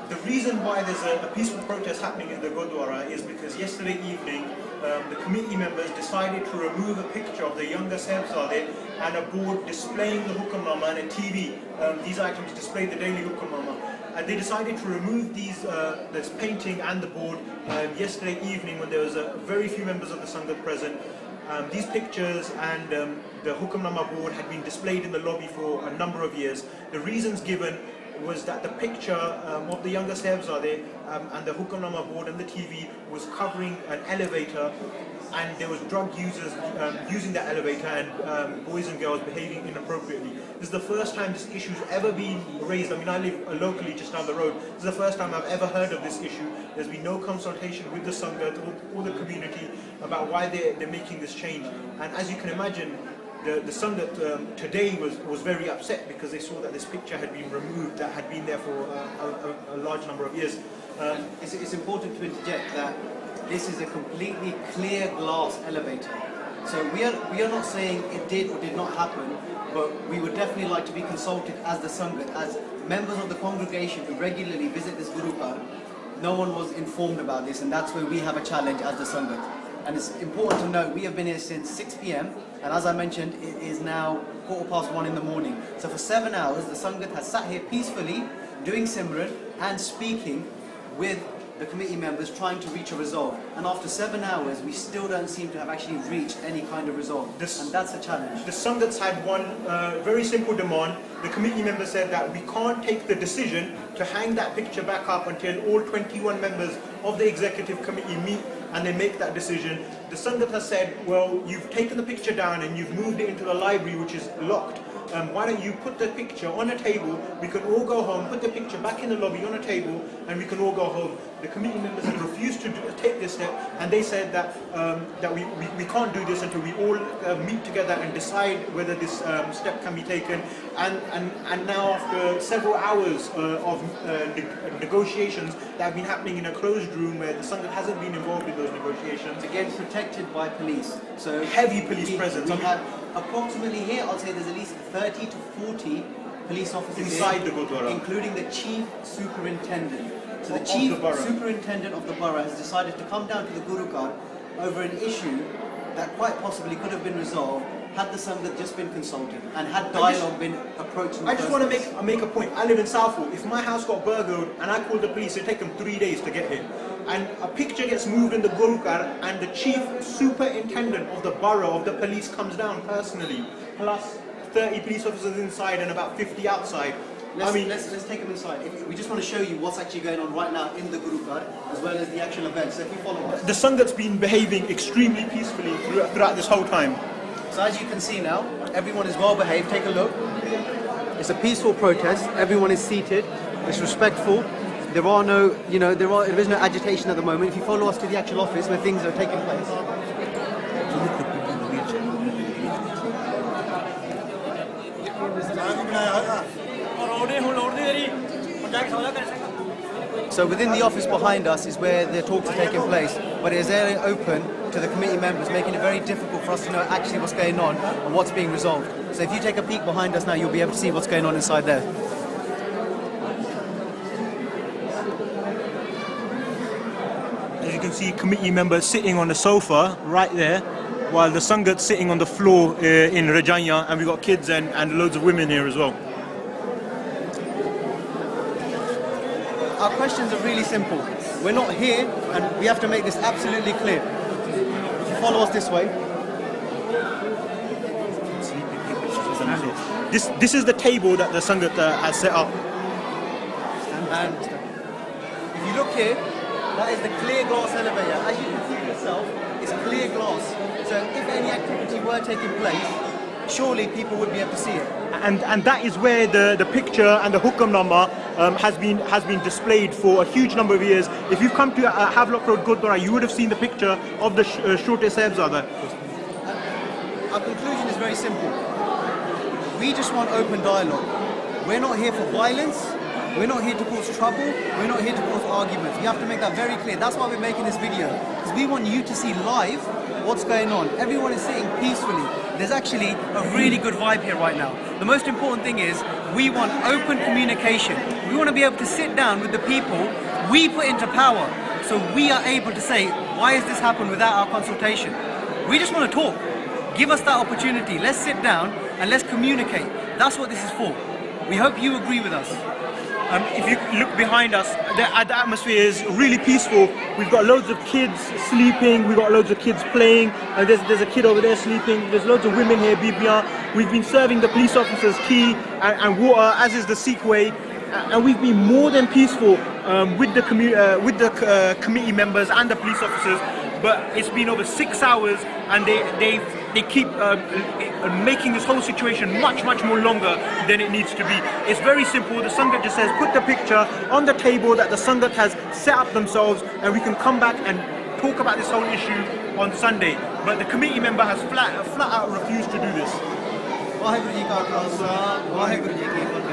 The reason why there's a peaceful protest happening in the Gurdwara is because yesterday evening the committee members decided to remove a picture of the younger sahibzadeh and a board displaying the Hukamnama and a TV. These items display the daily Hukamnama. And they decided to remove this painting and the board yesterday evening when there was very few members of the Sangat present. These pictures and the Hukamnama board had been displayed in the lobby for a number of years. The reasons given was that the picture of the younger sahibzadeh and the Hukamnama board and the TV was covering an elevator, and there was drug users using that elevator and boys and girls behaving inappropriately. This is the first time this issue's ever been raised. I mean, I live locally just down the road. This is the first time I've ever heard of this issue. There's been no consultation with the Sangat or the community about why they're making this change. And as you can imagine, the Sangat today was very upset because they saw that this picture had been removed that had been there for a large number of years. It's important to interject that this is a completely clear glass elevator. So we are not saying it did or did not happen, but we would definitely like to be consulted as the Sangat, as members of the congregation who regularly visit this Gurughar. No one was informed about this, and that's where we have a challenge as the Sangat. And it's important to note, we have been here since 6 p.m. and as I mentioned, it is now 1:15 in the morning. So for 7 hours, the Sangat has sat here peacefully, doing Simran and speaking with the committee members, trying to reach a resolve. And after 7 hours, we still don't seem to have actually reached any kind of resolve. And that's a challenge. The Sangat's had one very simple demand. The committee member said that we can't take the decision to hang that picture back up until all 21 members of the executive committee meet and they make that decision. The Sangat has said, well, you've taken the picture down and you've moved it into the library, which is locked. Why don't you put the picture on a table, we can all go home, put the picture back in the lobby on a table, and we can all go home. The committee members have refused to take this step, and they said that we can't do this until we all meet together and decide whether this step can be taken. And now after several hours of negotiations that have been happening in a closed room where the Sangat hasn't been involved in those negotiations. Again, protected by police. So heavy police presence. We have approximately here, I'll say there's at least 30 to 40 police officers inside the Gurdwara, including the chief superintendent. So the chief superintendent of the borough has decided to come down to the Gurughar over an issue that quite possibly could have been resolved had the Sangat just been consulted and had dialogue been approached. I just want to make a point. I live in Southall. If my house got burgled and I called the police, it'd take them 3 days to get here. And a picture gets moved in the Gurughar and the chief superintendent of the borough of the police comes down personally, plus 30 police officers inside and about 50 outside. Let's take them inside. We just want to show you what's actually going on right now in the Gurughar, as well as the actual events. So if you follow us. The Sangat's been behaving extremely peacefully throughout this whole time. So as you can see now, everyone is well behaved. Take a look. It's a peaceful protest. Everyone is seated. It's respectful. There are no, there is no agitation at the moment. If you follow us to the actual office where things are taking place. So within the office behind us is where the talks are taking place, but it is area open to the committee members, making it very difficult for us to know actually what's going on and what's being resolved. So if you take a peek behind us now, you'll be able to see what's going on inside there. As you can see, committee members sitting on the sofa right there, while the Sangat's sitting on the floor in Rajanya, and we've got kids and loads of women here as well. Our questions are really simple. We're not here, and we have to make this absolutely clear. If you follow us this way. This is the table that the Sangat has set up. And if you look here, that is the clear glass elevator. As you can see yourself, it's clear glass. So if any activity were taking place, surely people would be able to see it. And that is where the picture and the Hukamnama has been displayed for a huge number of years. If you've come to Havelock Road Gurdwara, you would have seen the picture of the Shote Sahibzadeh. Our conclusion is very simple. We just want open dialogue. We're not here for violence. We're not here to cause trouble. We're not here to cause arguments. We have to make that very clear. That's why we're making this video. Because we want you to see live what's going on. Everyone is sitting peacefully. there's actually a really good vibe here right now. The most important thing is we want open communication. We want to be able to sit down with the people we put into power, so we are able to say, why has this happened without our consultation? We just want to talk. Give us that opportunity. Let's sit down and let's communicate. That's what this is for. We hope you agree with us. If you look behind us, the atmosphere is really peaceful. We've got loads of kids sleeping, we've got loads of kids playing, and there's a kid over there sleeping. There's loads of women here, Bibiyan. We've been serving the police officers tea and water, as is the Sikh way, and we've been more than peaceful with the committee members and the police officers. But it's been over 6 hours, and they keep making this whole situation much more longer than it needs to be. It's very simple. The Sangat just says put the picture on the table that the Sangat has set up themselves, and we can come back and talk about this whole issue on Sunday. But the committee member has flat out refused to do this. Waheguru Ji Ka Khalsa, Waheguru Ji Ki Fateh.